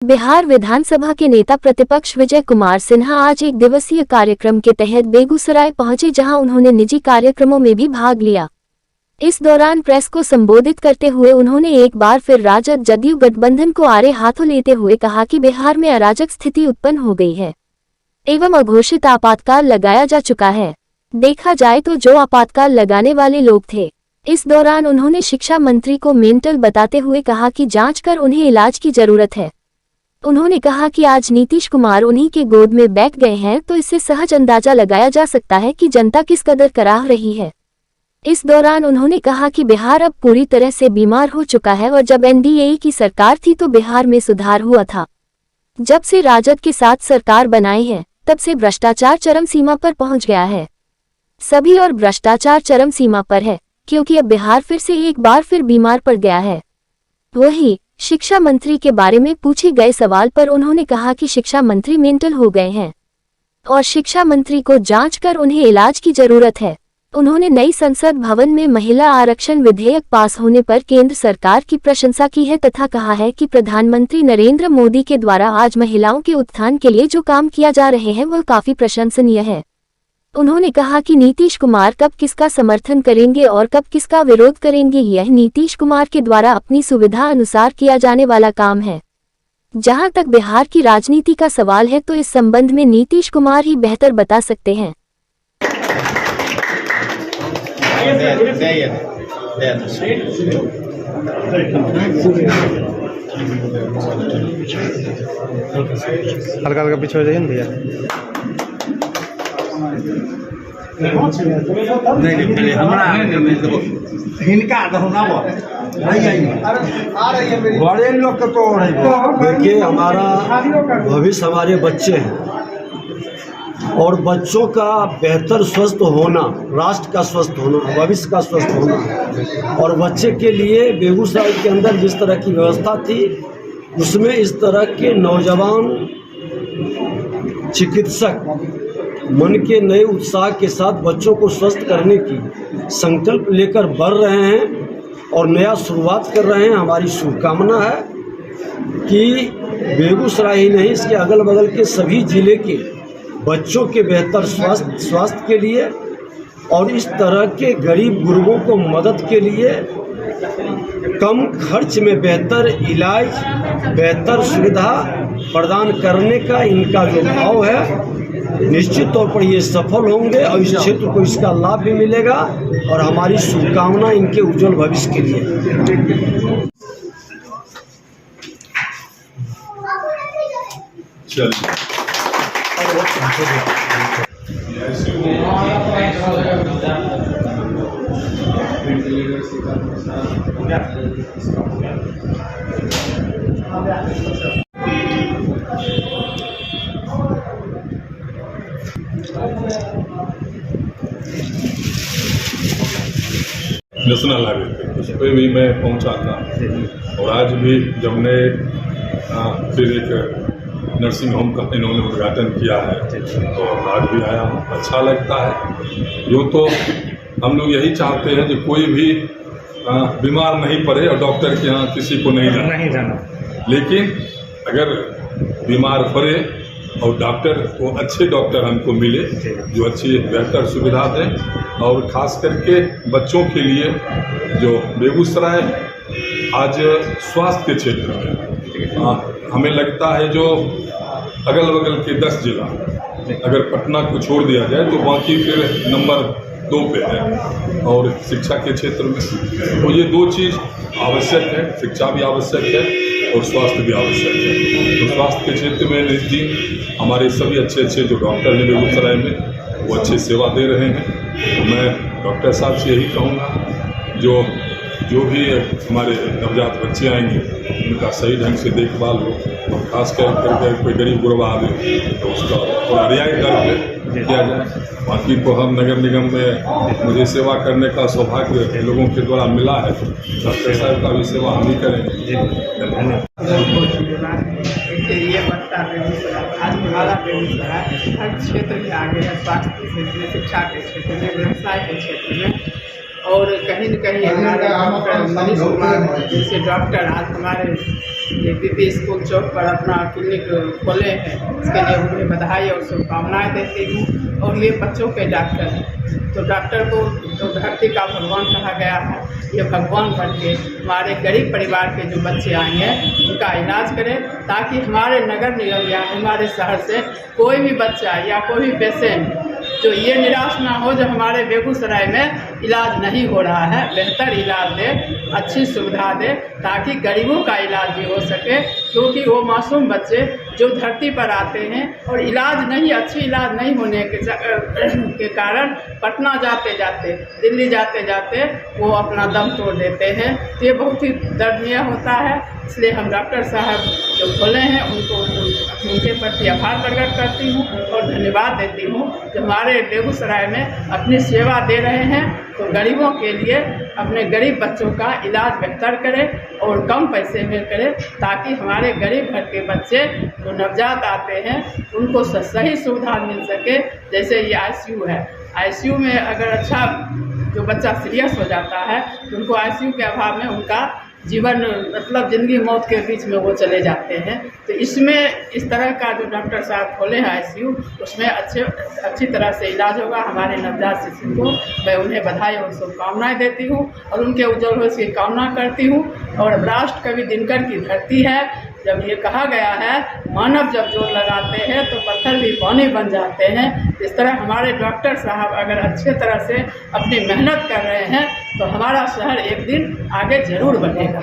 बिहार विधानसभा के नेता प्रतिपक्ष विजय कुमार सिन्हा आज एक दिवसीय कार्यक्रम के तहत बेगूसराय पहुंचे, जहां उन्होंने निजी कार्यक्रमों में भी भाग लिया। इस दौरान प्रेस को संबोधित करते हुए उन्होंने एक बार फिर राजद जदयू गठबंधन को आड़े हाथों लेते हुए कहा कि बिहार में अराजक स्थिति उत्पन्न हो गई है एवं अघोषित आपातकाल लगाया जा चुका है। देखा जाए तो जो आपातकाल लगाने वाले लोग थे। इस दौरान उन्होंने शिक्षा मंत्री को मेंटल बताते हुए कहा कि जांच कर उन्हें इलाज की जरूरत है। उन्होंने कहा कि आज नीतीश कुमार उन्हीं के गोद में बैठ गए हैं, तो इससे सहज अंदाजा लगाया जा सकता है कि जनता किस कदर कराह रही है। इस दौरान उन्होंने कहा कि बिहार अब पूरी तरह से बीमार हो चुका है और जब एनडीए की सरकार थी तो बिहार में सुधार हुआ था। जब से राजद के साथ सरकार बनाई है तब से भ्रष्टाचार चरम सीमा पर पहुंच गया है। सभी और भ्रष्टाचार चरम सीमा पर है, क्योंकि अब बिहार फिर से एक बार फिर बीमार पड़ गया है। वहीं शिक्षा मंत्री के बारे में पूछे गए सवाल पर उन्होंने कहा कि शिक्षा मंत्री मेंटल हो गए हैं और शिक्षा मंत्री को जांच कर उन्हें इलाज की जरूरत है। उन्होंने नई संसद भवन में महिला आरक्षण विधेयक पास होने पर केंद्र सरकार की प्रशंसा की है तथा कहा है कि प्रधानमंत्री नरेंद्र मोदी के द्वारा आज महिलाओं के उत्थान के लिए जो काम किया जा रहे हैं वह काफी प्रशंसनीय है। उन्होंने कहा कि नीतीश कुमार कब किसका समर्थन करेंगे और कब किसका विरोध करेंगे, यह नीतीश कुमार के द्वारा अपनी सुविधा अनुसार किया जाने वाला काम है। जहां तक बिहार की राजनीति का सवाल है तो इस संबंध में नीतीश कुमार ही बेहतर बता सकते हैं। हल्का हल्का पीछे हो जाइए ना भैया। नहीं हिनका बड़े लोग तो देखिए, हमारा भविष्य हमारे बच्चे हैं और बच्चों का बेहतर स्वस्थ होना, राष्ट्र का स्वस्थ होना, भविष्य का स्वस्थ होना, और बच्चे के लिए बेगूसराय के अंदर जिस तरह की व्यवस्था थी उसमें इस तरह के नौजवान चिकित्सक मन के नए उत्साह के साथ बच्चों को स्वस्थ करने की संकल्प लेकर बढ़ रहे हैं और नया शुरुआत कर रहे हैं। हमारी शुभकामना है कि बेगूसराय ही नहीं, इसके अगल बगल के सभी जिले के बच्चों के बेहतर स्वास्थ्य के लिए और इस तरह के गरीब गुरबों को मदद के लिए कम खर्च में बेहतर इलाज, बेहतर सुविधा प्रदान करने का इनका जो भाव है, निश्चित तौर पर ये सफल होंगे और इस क्षेत्र को इसका लाभ भी मिलेगा और हमारी शुभकामना इनके उज्जवल भविष्य के लिए। नेशनल हाईवे पे उस पर भी मैं पहुंचा था और आज भी जब ने फिर एक नर्सिंग होम का इन्होंने उद्घाटन किया है तो आज भी आया हूँ। अच्छा लगता है। यूँ तो हम लोग यही चाहते हैं कि कोई भी बीमार नहीं पड़े और डॉक्टर के यहाँ किसी को नहीं जाना, लेकिन अगर बीमार पड़े और डॉक्टर को अच्छे डॉक्टर हमको मिले जो अच्छी बेहतर सुविधा दें, और ख़ास करके बच्चों के लिए जो बेगूसराय आज स्वास्थ्य के क्षेत्र में हमें लगता है जो अगल बगल के 10 जिला, अगर पटना को छोड़ दिया जाए तो बाकी फिर नंबर 2 पे है। और शिक्षा के क्षेत्र में तो ये 2 चीज़ आवश्यक है, शिक्षा भी आवश्यक है और स्वास्थ्य भी आवश्यक है। तो स्वास्थ्य के क्षेत्र में नितिन हमारे सभी अच्छे जो डॉक्टर हैं बेगूसराय में वो अच्छी सेवा दे रहे हैं। तो मैं डॉक्टर साहब से यही कहूँगा जो भी हमारे नवजात बच्चे आएंगे उनका सही ढंग से देखभाल हो और खास कर कोई गरीब गुरबा आवे तो उसका थोड़ा रियायत दर पे किया जाए। बाकी को हम नगर निगम में मुझे सेवा करने का सौभाग्य लोगों के द्वारा मिला है, डॉक्टर साहब का भी सेवा हम ही करेंगे। ये बढ़ता आज हमारा बेगूसराय हर क्षेत्र के आगे है, स्वास्थ्य के क्षेत्र में, शिक्षा के क्षेत्र में, व्यवसाय के क्षेत्र में, और कहीं न कहीं हमारे मनीष कुमार जैसे डॉक्टर आज हमारे ये बीपी स्कूल चौक पर अपना क्लिनिक खोले हैं, इसके लिए उन्हें बधाई और शुभकामनाएं देती हूँ। और ये बच्चों के डॉक्टर हैं, तो डॉक्टर को तो धरती का भगवान कहा गया है, ये भगवान बन के हमारे गरीब परिवार के जो बच्चे आए हैं उनका इलाज करें, ताकि हमारे नगर निगम या हमारे शहर से कोई भी बच्चा या कोई भी पेशेंट जो ये निराश ना हो जो हमारे बेगूसराय में इलाज नहीं हो रहा है, बेहतर इलाज दे, अच्छी सुविधा दे, ताकि गरीबों का इलाज भी हो सके। क्योंकि वो मासूम बच्चे जो धरती पर आते हैं और इलाज नहीं, अच्छी इलाज नहीं होने के कारण पटना जाते जाते, दिल्ली जाते जाते वो अपना दम तोड़ देते हैं। तो ये बहुत ही दर्दनीय होता है। इसलिए हम डॉक्टर साहब जो खोले हैं उनके प्रति आभार प्रकट करती हूँ और धन्यवाद देती हूँ जो हमारे बेगूसराय में अपनी सेवा दे रहे हैं। तो गरीबों के लिए अपने गरीब बच्चों का इलाज बेहतर करें और कम पैसे में करें, ताकि हमारे गरीब घर के बच्चे जो नवजात आते हैं उनको सही सुविधा मिल सके। जैसे ये आईसीयू है, आईसीयू में अगर अच्छा जो बच्चा सीरियस हो जाता है तो उनको आईसीयू के अभाव में उनका जीवन मतलब ज़िंदगी मौत के बीच में वो चले जाते हैं। तो इसमें इस तरह का जो डॉक्टर साहब खोले हैं आईसीयू, उसमें अच्छी तरह से इलाज होगा हमारे नवजात शिशु को। मैं उन्हें बधाई और शुभकामनाएं देती हूँ और उनके उज्जवल भविष्य की कामना करती हूँ। और राष्ट्र कवि दिनकर की धरती है, जब ये कहा गया है मानव जब जोर लगाते हैं तो पत्थर भी पानी बन जाते हैं। इस तरह हमारे डॉक्टर साहब अगर अच्छे तरह से अपनी मेहनत कर रहे हैं तो हमारा शहर एक दिन आगे जरूर बढ़ेगा।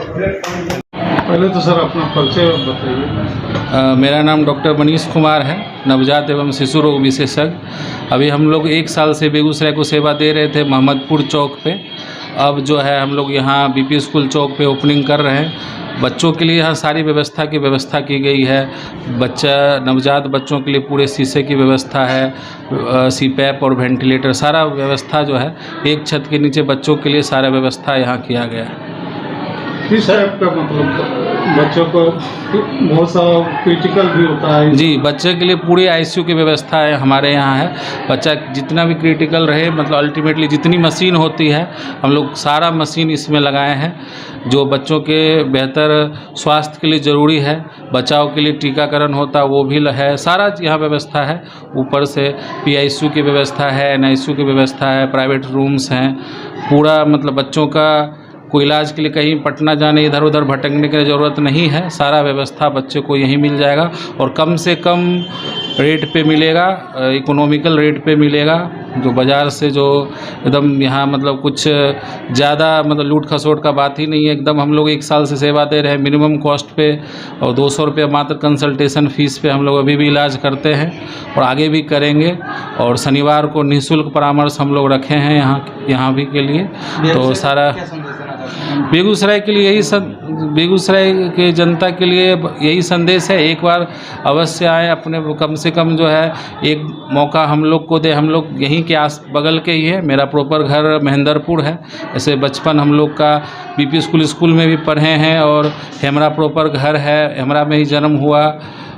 पहले तो सर अपना परिचय बताइए। मेरा नाम डॉक्टर मनीष कुमार है, नवजात एवं शिशु रोग विशेषज्ञ। अभी हम लोग 1 साल से बेगूसराय को सेवा दे रहे थे मोहम्मदपुर चौक पे। अब जो है हम लोग यहाँ बीपी स्कूल चौक पे ओपनिंग कर रहे हैं। बच्चों के लिए यहाँ सारी व्यवस्था की गई है। नवजात बच्चों के लिए पूरे शीशे की व्यवस्था है, सीपैप और वेंटिलेटर, सारा व्यवस्था जो है एक छत के नीचे बच्चों के लिए सारा व्यवस्था यहाँ किया गया है। किस टाइप का मतलब बच्चों को बहुत सा क्रिटिकल भी होता है? जी, बच्चे के लिए पूरी आईसीयू की व्यवस्था है हमारे यहाँ है। बच्चा जितना भी क्रिटिकल रहे, मतलब अल्टीमेटली जितनी मशीन होती है हम लोग सारा मशीन इसमें लगाए हैं, जो बच्चों के बेहतर स्वास्थ्य के लिए ज़रूरी है। बचाव के लिए टीकाकरण होता है वो भी है, सारा यहाँ व्यवस्था है। ऊपर से पीआईसीयू की व्यवस्था है, एनआईसीयू की व्यवस्था है, प्राइवेट रूम्स हैं। पूरा मतलब बच्चों का कोई इलाज के लिए कहीं पटना जाने इधर उधर भटकने की ज़रूरत नहीं है। सारा व्यवस्था बच्चे को यहीं मिल जाएगा और कम से कम रेट पे मिलेगा, इकोनॉमिकल रेट पे मिलेगा। जो बाज़ार से जो एकदम यहाँ मतलब कुछ ज़्यादा मतलब लूट खसोट का बात ही नहीं है। एकदम हम लोग 1 साल से सेवा दे रहे हैं मिनिमम कॉस्ट पे, और 200 रुपये मात्र कंसल्टेशन फ़ीस पे हम लोग अभी भी इलाज करते हैं और आगे भी करेंगे। और शनिवार को निःशुल्क परामर्श हम लोग रखे हैं यहाँ भी के लिए। तो सारा बेगूसराय के लिए बेगूसराय के जनता के लिए यही संदेश है, एक बार अवश्य आए। अपने कम से कम जो है एक मौका हम लोग को दे। हम लोग यहीं के आस बगल के ही है, मेरा प्रॉपर घर महेंद्रपुर है। ऐसे बचपन हम लोग का बीपी स्कूल में भी पढ़े हैं और हेमरा प्रॉपर घर है, हेमरा में ही जन्म हुआ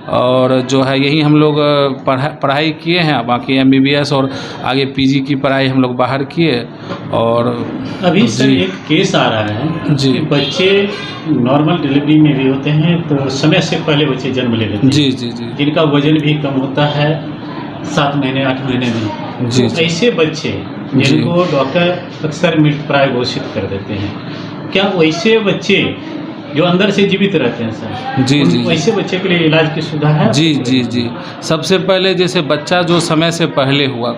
और जो है यही हम लोग पढ़ाई किए हैं। बाकी एमबीबीएस और आगे पीजी की पढ़ाई हम लोग बाहर किए। और अभी सर एक केस आ रहा है जी, बच्चे नॉर्मल डिलीवरी में भी होते हैं तो समय से पहले बच्चे जन्म ले लेते हैं। जी जी जी, जिनका वजन भी कम होता है 7 महीने 8 महीने में। जी, तो ऐसे बच्चे जिनको डॉक्टर अक्सर मृतप्राय घोषित कर देते हैं, क्या वैसे बच्चे जो अंदर से जीवित रहते हैं सर, जी जी, वैसे बच्चे के लिए इलाज की सुविधा है? जी जी जी। सबसे पहले जैसे बच्चा जो समय से पहले हुआ,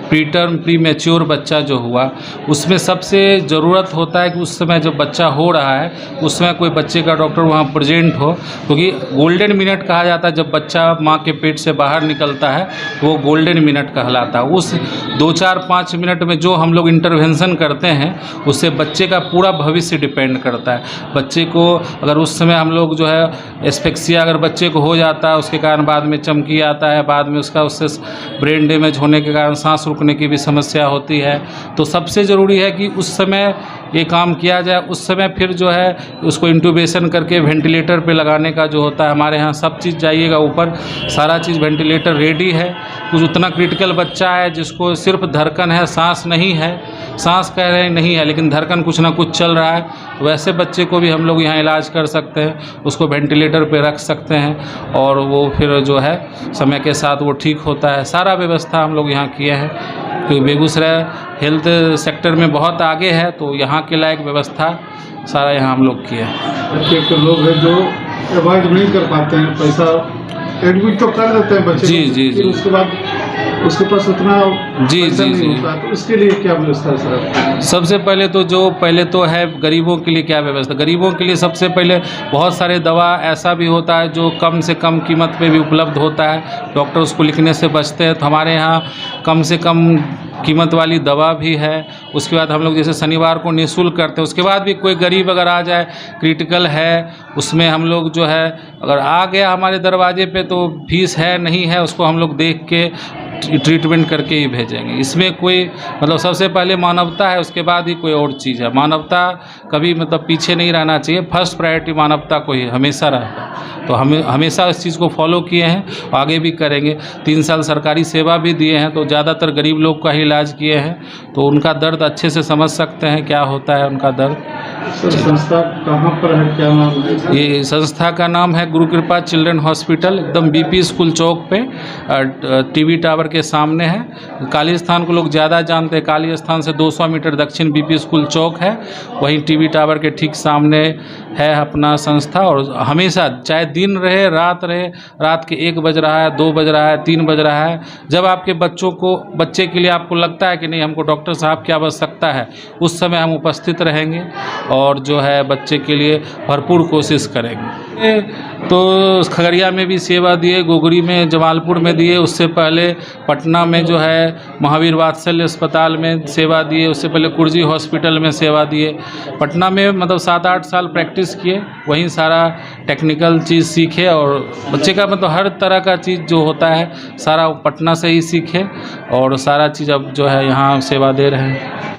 प्री टर्म प्री मैच्योर बच्चा जो हुआ, उसमें सबसे ज़रूरत होता है कि उस समय जब बच्चा हो रहा है उस समय कोई बच्चे का डॉक्टर वहाँ प्रेजेंट हो, क्योंकि गोल्डन मिनट कहा जाता है। जब बच्चा माँ के पेट से बाहर निकलता है वो गोल्डन मिनट कहलाता है। उस 2-4-5 मिनट में जो हम लोग इंटरवेंशन करते हैं उससे बच्चे का पूरा भविष्य डिपेंड करता है। बच्चे को अगर उस समय हम लोग जो है एस्फेक्सिया अगर बच्चे को हो जाता है, उसके कारण बाद में चमकी आता है, बाद में उससे ब्रेन डैमेज होने के कारण सांस रुकने की भी समस्या होती है। तो सबसे ज़रूरी है कि उस समय ये काम किया जाए उस समय फिर जो है उसको इंट्यूबेशन करके वेंटिलेटर पे लगाने का जो होता है, हमारे यहाँ सब चीज़ जाइएगा ऊपर, सारा चीज़ वेंटिलेटर रेडी है। कुछ उतना क्रिटिकल बच्चा है जिसको सिर्फ धड़कन है, सांस नहीं है, सांस कह रहे हैं नहीं है लेकिन धड़कन कुछ ना कुछ चल रहा है, तो वैसे बच्चे को भी हम लोग यहाँ इलाज कर सकते हैं, उसको वेंटिलेटर पे रख सकते हैं और वो फिर जो है समय के साथ वो ठीक होता है। सारा व्यवस्था हम लोग यहाँ किए हैं क्योंकि बेगूसराय हेल्थ सेक्टर में बहुत आगे है, तो यहाँ के लायक व्यवस्था सारा यहाँ हम लोग किए हैं। एक लोग हैं जो अवॉइड नहीं कर पाते हैं, पैसा एडमिट तो कर देते हैं बच्चे जी, को, जी, फिर जी। उसके बाद उसके पास उतना जी, पैसा जी, नहीं जी। होता, तो उसके लिए क्या व्यवस्था है सर? सबसे पहले तो है गरीबों के लिए क्या व्यवस्था। गरीबों के लिए सबसे पहले बहुत सारे दवा ऐसा भी होता है जो कम से कम कीमत पे भी उपलब्ध होता है, डॉक्टर उसको लिखने से बचते हैं, तो हमारे यहाँ कम से कम कीमत वाली दवा भी है। उसके बाद हम लोग जैसे शनिवार को निःशुल्क करते हैं, उसके बाद भी कोई गरीब अगर आ जाए क्रिटिकल है उसमें हम लोग जो है अगर आ गया हमारे दरवाजे पे तो फीस है नहीं है उसको हम लोग देख के ट्रीटमेंट करके ही भेजेंगे। इसमें कोई मतलब सबसे पहले मानवता है, उसके बाद ही कोई और चीज़ है। मानवता कभी मतलब पीछे नहीं रहना चाहिए, फर्स्ट प्रायोरिटी मानवता को ही हमेशा रहता है, तो हमें हमेशा इस चीज़ को फॉलो किए हैं, आगे भी करेंगे। 3 साल सरकारी सेवा भी दिए हैं, तो ज़्यादातर गरीब लोग का ही इलाज किए हैं, तो उनका दर्द अच्छे से समझ सकते हैं क्या होता है उनका दर्द। सर संस्था कहाँ पर है, क्या नाम है? ये संस्था का नाम है गुरु कृपा चिल्ड्रन हॉस्पिटल, एकदम बीपी स्कूल चौक पे टीवी टावर के सामने है। काली स्थान को लोग ज़्यादा जानते हैं, काली स्थान से 200 मीटर दक्षिण बीपी स्कूल चौक है, वहीं टीवी टावर के ठीक सामने है अपना संस्था। और हमेशा चाहे दिन रहे रात रहे, रात के 1 बज रहा है, 2 बज रहा है, 3 बज रहा है, जब आपके बच्चे के लिए आपको लगता है कि नहीं हमको डॉक्टर साहब की आवश्यकता है, उस समय हम उपस्थित रहेंगे और जो है बच्चे के लिए भरपूर कोशिश करेंगे। तो खगड़िया में भी सेवा दिए, गोगरी में, जमालपुर में दिए, उससे पहले पटना में जो है महावीर वात्सल्य अस्पताल में सेवा दिए, उससे पहले कुर्जी हॉस्पिटल में सेवा दिए। पटना में मतलब 7-8 साल प्रैक्टिस किए, वहीं सारा टेक्निकल चीज़ सीखे और बच्चे का मतलब हर तरह का चीज़ जो होता है सारा पटना से ही सीखे और सारा चीज़ अब जो है यहाँ सेवा दे रहे हैं।